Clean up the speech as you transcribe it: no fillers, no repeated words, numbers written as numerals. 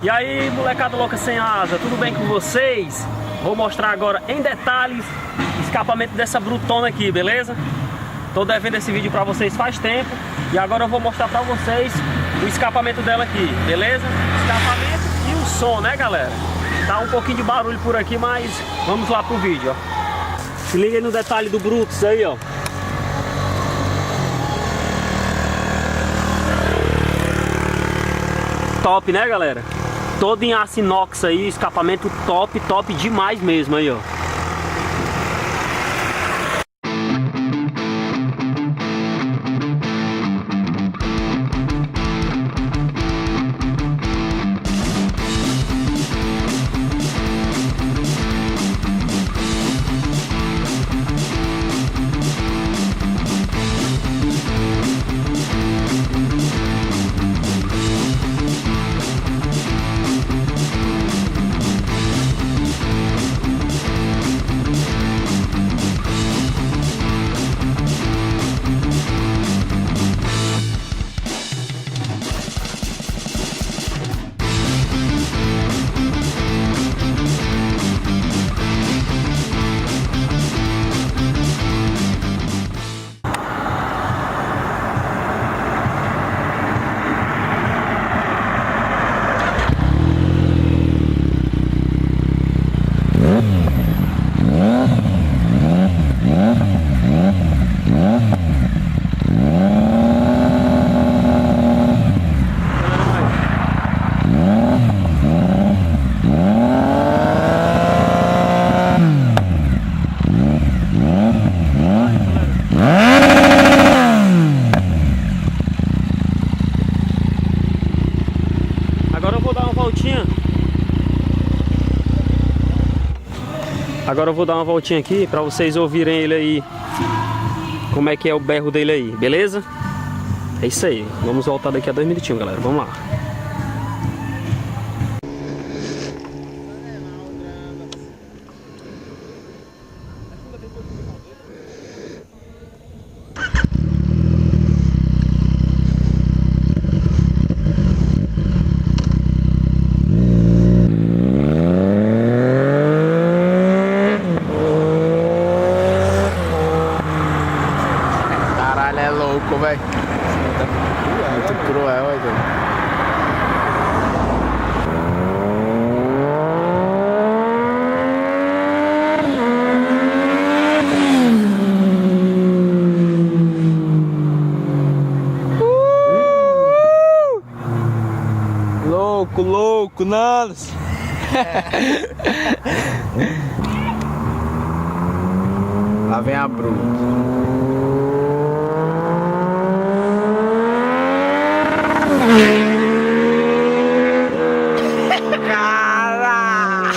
E aí, molecada louca sem asa, tudo bem com vocês? Vou mostrar agora em detalhes o escapamento dessa brutona aqui, beleza? Tô devendo esse vídeo pra vocês faz tempo e agora eu vou mostrar pra vocês o escapamento dela aqui, beleza? Escapamento e o som, né, galera? Tá um pouquinho de barulho por aqui, mas vamos lá pro vídeo, ó. Se liga aí no detalhe do Brutus aí, ó. Top, né, galera? Todo em aço inox aí, escapamento top, top demais mesmo aí, ó. Agora eu vou dar uma voltinha aqui pra vocês ouvirem ele aí, como é que é o berro dele aí, beleza? É isso aí, vamos voltar daqui a 2 minutinhos, galera, vamos lá. É louco, velho. Muito cruel, velho. Louco, louco, Nanos. Lá vem a bruta. Cara!